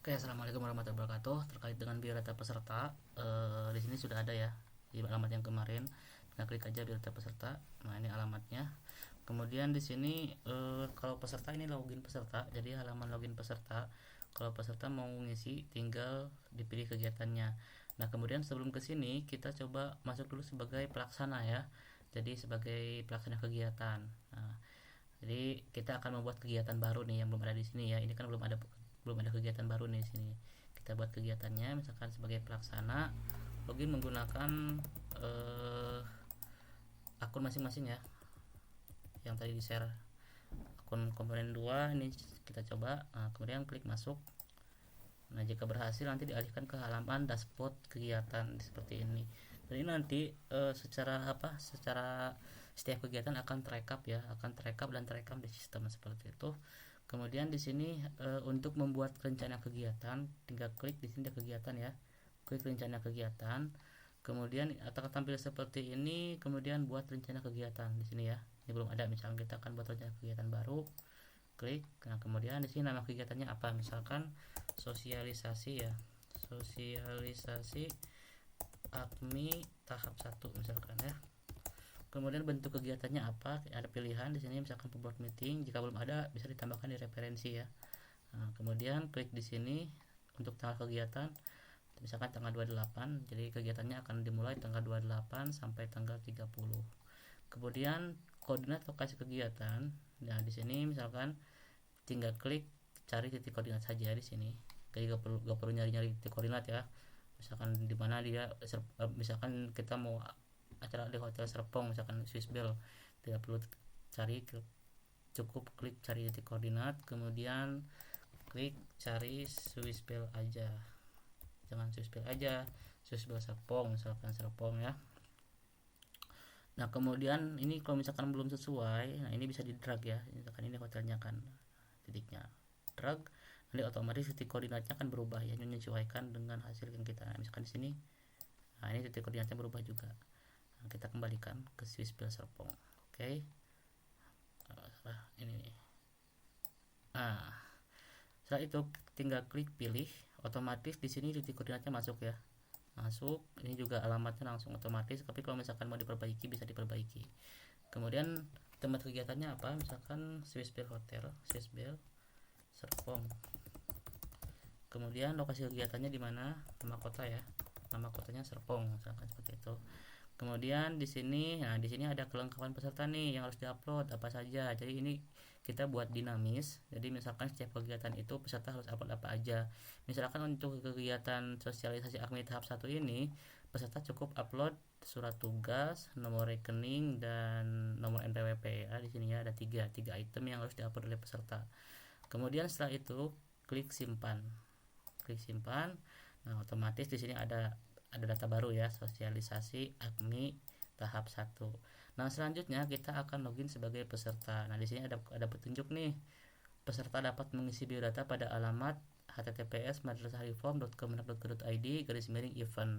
Oke, assalamualaikum warahmatullahi wabarakatuh. Terkait dengan biodata peserta, di sini sudah ada ya di alamat yang kemarin. Tinggal klik aja biodata peserta. Nah, ini alamatnya. Kemudian di sini kalau peserta ini login peserta, jadi halaman login peserta. Kalau peserta mau ngisi, tinggal dipilih kegiatannya. Nah, kemudian sebelum ke sini kita coba masuk dulu sebagai pelaksana ya. Jadi sebagai pelaksana kegiatan. Nah, jadi kita akan membuat kegiatan baru nih yang belum ada di sini ya. Ini kan belum ada kegiatan baru nih di sini. Kita buat kegiatannya misalkan sebagai pelaksana, login menggunakan eh, akun masing-masing ya. Yang tadi di share akun komponen 2 ini kita coba. Nah, kemudian klik masuk. Nah, jika berhasil nanti dialihkan ke halaman dashboard kegiatan seperti ini. Dan ini nanti secara setiap kegiatan akan terekap ya, akan terekap dan terekam di sistem seperti itu. Kemudian di sini untuk membuat rencana kegiatan, tinggal klik di sini kegiatan ya. Klik rencana kegiatan. Kemudian akan tampil seperti ini, kemudian buat rencana kegiatan di sini ya. Ini belum ada, misalnya kita akan buat rencana kegiatan baru. Klik. Nah, kemudian di sini nama kegiatannya apa? Misalkan sosialisasi ya. Sosialisasi AKMI tahap 1 misalkan ya. Kemudian bentuk kegiatannya apa? Ada pilihan di sini misalkan pembuat meeting, jika belum ada bisa ditambahkan di referensi ya. Nah, kemudian klik di sini untuk tanggal kegiatan misalkan tanggal 28. Jadi kegiatannya akan dimulai tanggal 28 sampai tanggal 30. Kemudian koordinat lokasi kegiatan. Nah, di sini misalkan tinggal klik cari titik koordinat saja di sini. Jadi gak perlu nyari-nyari titik koordinat ya. Misalkan di mana dia misalkan kita mau acara di hotel Serpong misalkan Swiss Bell, tidak perlu cari, cukup klik cari titik koordinat, kemudian klik cari Swiss Bell aja, jangan Swiss Bell aja, Swiss Bell Serpong misalkan Serpong ya. Nah, kemudian ini kalau misalkan belum sesuai, nah ini bisa di drag ya, misalkan ini hotelnya kan titiknya, drag, nanti otomatis titik koordinatnya akan berubah ya, menyesuaikan dengan hasil yang kita, misalkan di sini. Nah, ini titik koordinatnya berubah juga. Nah, kita kembalikan ke Swiss Bell Serpong. Oke. Ini nih. Nah, setelah itu tinggal klik pilih, otomatis di sini titik koordinatnya masuk ya. Masuk, ini juga alamatnya langsung otomatis, tapi kalau misalkan mau diperbaiki bisa diperbaiki. Kemudian tempat kegiatannya apa? Misalkan Swiss Bell Hotel, Swiss Bell Serpong. Kemudian lokasi kegiatannya di mana? Nama kota ya. Nama kotanya Serpong, misalkan seperti itu. Kemudian di sini, nah di sini ada kelengkapan peserta nih yang harus diupload apa saja. Jadi ini kita buat dinamis. Jadi misalkan setiap kegiatan itu peserta harus upload apa aja. Misalkan untuk kegiatan sosialisasi AKMI tahap 1 ini, peserta cukup upload surat tugas, nomor rekening dan nomor NPWP ya. Di sini ya ada tiga item yang harus diupload oleh peserta. Kemudian setelah itu klik simpan. Klik simpan. Nah, otomatis di sini ada data baru ya, sosialisasi AKMI tahap 1. Nah, selanjutnya kita akan login sebagai peserta. Nah, di sini ada petunjuk nih. Peserta dapat mengisi biodata pada alamat https://madrasahreform.kemenak.go.id/event.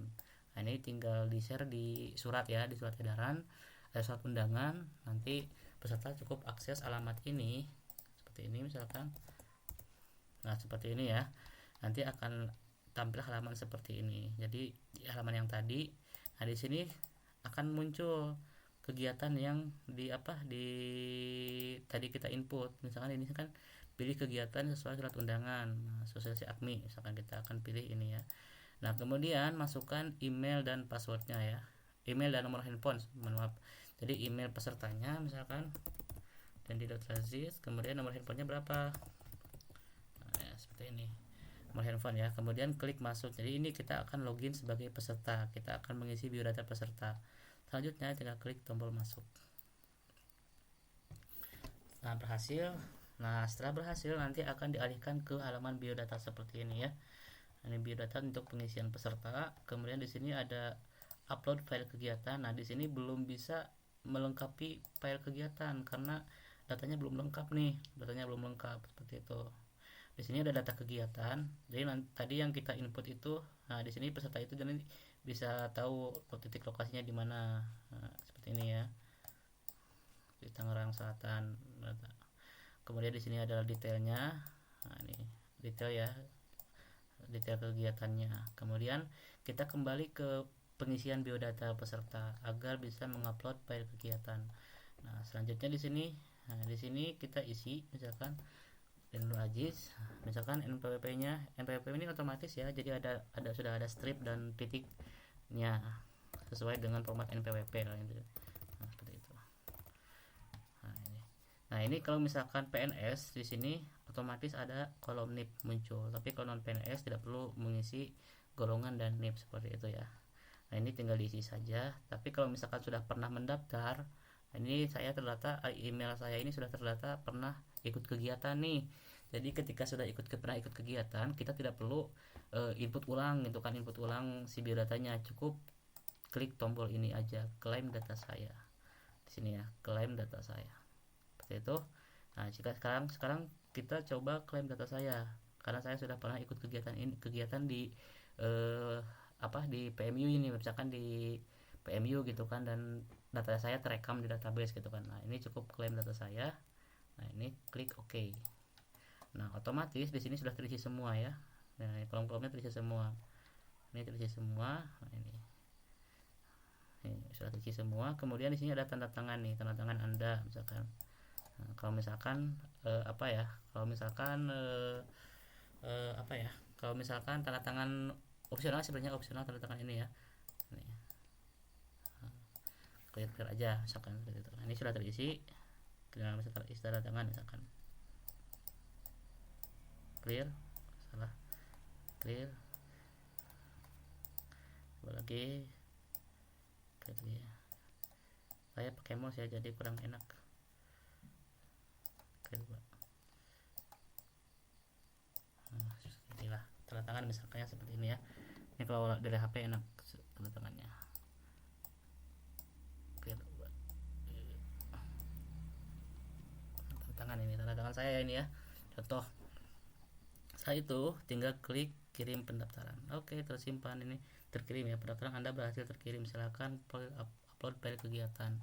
Nah, ini tinggal di-share di surat ya, di surat edaran, ada surat undangan. Nanti peserta cukup akses alamat ini seperti ini misalkan. Nah, seperti ini ya. Nanti akan tampil halaman seperti ini. Jadi di halaman yang tadi, nah di sini akan muncul kegiatan yang di tadi kita input. Misalkan ini kan pilih kegiatan sesuai surat undangan. Nah, sosialisasi AKMI misalkan kita akan pilih ini ya. Nah, kemudian masukkan email dan passwordnya ya. Email dan nomor handphone, maaf. Jadi email pesertanya misalkan dan di .lazis, kemudian nomor handphonenya berapa. Nah, ya, seperti ini nomor handphone ya. Kemudian klik masuk. Jadi ini kita akan login sebagai peserta, kita akan mengisi biodata peserta. Selanjutnya tinggal klik tombol masuk. Nah, berhasil. Nah, setelah berhasil nanti akan dialihkan ke halaman biodata seperti ini ya. Ini biodata untuk pengisian peserta. Kemudian di sini ada upload file kegiatan. Nah, di sini belum bisa melengkapi file kegiatan karena datanya belum lengkap nih. Datanya belum lengkap seperti itu. Di sini ada data kegiatan. Jadi tadi yang kita input itu, nah di sini peserta itu jadi bisa tahu titik lokasinya di mana. Nah, seperti ini ya. Di Tangerang Selatan. Kemudian di sini adalah detailnya. Nah, ini detail ya. detail kegiatannya. Kemudian kita kembali ke pengisian biodata peserta agar bisa mengupload file kegiatan. Nah, selanjutnya di sini kita isi misalkan Nur Aziz, misalkan NPWP ini otomatis ya, jadi sudah ada strip dan titiknya sesuai dengan format NPWP lah itu. Nah, seperti itu. Nah, ini kalau misalkan PNS di sini otomatis ada kolom NIP muncul, tapi kalau non PNS tidak perlu mengisi golongan dan NIP seperti itu ya. Nah, ini tinggal diisi saja. Tapi kalau misalkan sudah pernah mendaftar, ini saya terdata, email saya ini sudah terdata pernah ikut kegiatan nih. Jadi ketika sudah pernah ikut kegiatan, kita tidak perlu input ulang gitu kan, input ulang si biodatanya, cukup klik tombol ini aja, klaim data saya. Di sini ya, klaim data saya. Seperti itu. Nah, jika sekarang kita coba klaim data saya, karena saya sudah pernah ikut kegiatan di di PMU ini, misalkan di PMU gitu kan, dan data saya terekam di database gitu kan. Nah, ini cukup klaim data saya. Nah, ini klik OK. Nah, otomatis di sini sudah terisi semua ya. Nah, kolom-kolomnya terisi semua. Ini terisi semua. Nah, ini sudah terisi semua. Kemudian di sini ada tanda tangan nih, tanda tangan Anda misalkan. Nah, kalau misalkan kalau misalkan tanda tangan opsional, sebenarnya opsional tanda tangan ini ya. Ini. Klik aja misalkan seperti itu. Nah, ini sudah terisi. Dengan isi tanda tangan misalkan. Clear, lagi clear. Saya pakai mouse ya, jadi kurang enak. Inilah tanda tangan misalnya seperti ini ya. Ini kalau dari HP enak tanda tangannya. Tanda tangan ini, tanda tangan saya ini ya. Contoh. Setelah itu tinggal klik kirim pendaftaran. Oke, tersimpan, ini terkirim ya, pendaftaran Anda berhasil terkirim, silakan upload file kegiatan.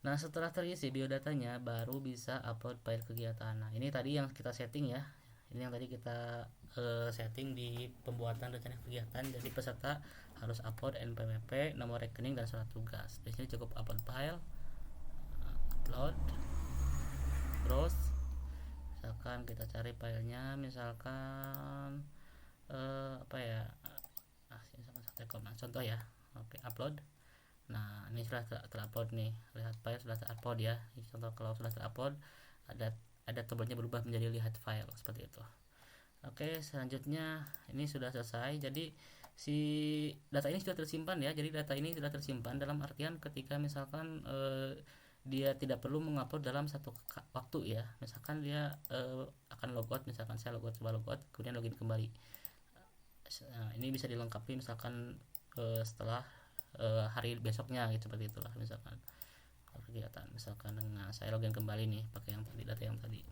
Nah, setelah terisi biodatanya baru bisa upload file kegiatan. Nah, ini tadi yang kita setting ya. Ini yang tadi kita setting di pembuatan rencana kegiatan. Jadi peserta harus upload NPWP, nomor rekening, dan surat tugas. Di sini cukup upload file, upload, terus misalkan kita cari filenya, misalkan contoh ya. Oke, upload. Nah, ini sudah terupload nih, lihat file sudah terupload ya. Contoh kalau sudah terupload, ada tombolnya berubah menjadi lihat file seperti itu. Oke, selanjutnya ini sudah selesai. Jadi si data ini sudah tersimpan ya. Jadi data ini sudah tersimpan dalam artian ketika misalkan dia tidak perlu mengupload dalam satu waktu ya. Misalkan dia akan logout, misalkan saya coba logout kemudian login kembali. Nah, ini bisa dilengkapi misalkan setelah hari besoknya gitu, seperti itulah misalkan kegiatan. Misalkan dengan saya login kembali nih pakai yang tadi, data yang tadi.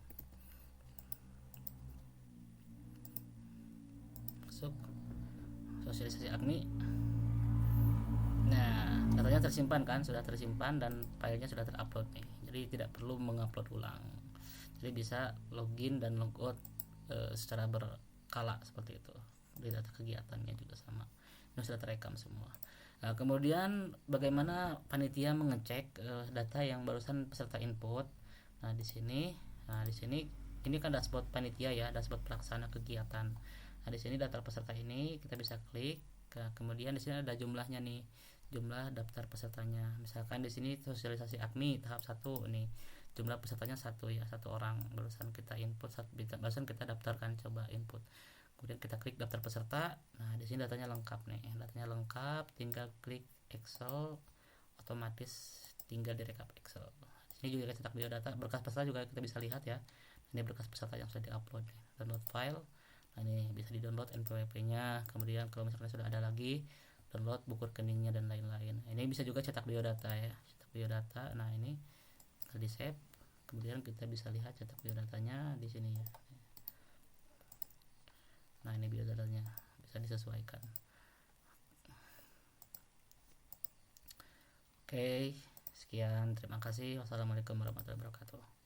Masuk sosialisasi AGMI. Nah, datanya tersimpan kan, sudah tersimpan dan filenya sudah terupload nih. Jadi tidak perlu mengupload ulang. Jadi bisa login dan logout secara berkala seperti itu. Di data kegiatannya juga sama. Ini sudah terekam semua. Nah, kemudian bagaimana panitia mengecek data yang barusan peserta input? Nah, di sini ini kan dashboard panitia ya, dashboard pelaksana kegiatan. Nah, di sini daftar peserta ini kita bisa klik. Kemudian di sini ada jumlahnya nih, jumlah daftar pesertanya. Misalkan di sini sosialisasi AGMI tahap 1 nih, jumlah pesertanya 1 ya, 1 orang. Barusan kita input, barusan kita daftarkan, coba input. Kemudian kita klik daftar peserta. Nah, di sini datanya lengkap nih. Datanya lengkap, tinggal klik Excel, otomatis tinggal direkap Excel. Ini juga cetak biodata, berkas peserta juga kita bisa lihat ya. Ini berkas peserta yang sudah diupload. Download file. Nah, ini bisa di-download NPWP-nya. Kemudian kalau misalnya sudah ada lagi, download buku rekeningnya dan lain-lain. Nah, ini bisa juga cetak biodata ya. Cetak biodata. Nah, ini di save. Kemudian kita bisa lihat cetak biodatanya di sini ya. Nah, ini biodatanya bisa disesuaikan. Oke, sekian, terima kasih. Wassalamualaikum warahmatullahi wabarakatuh.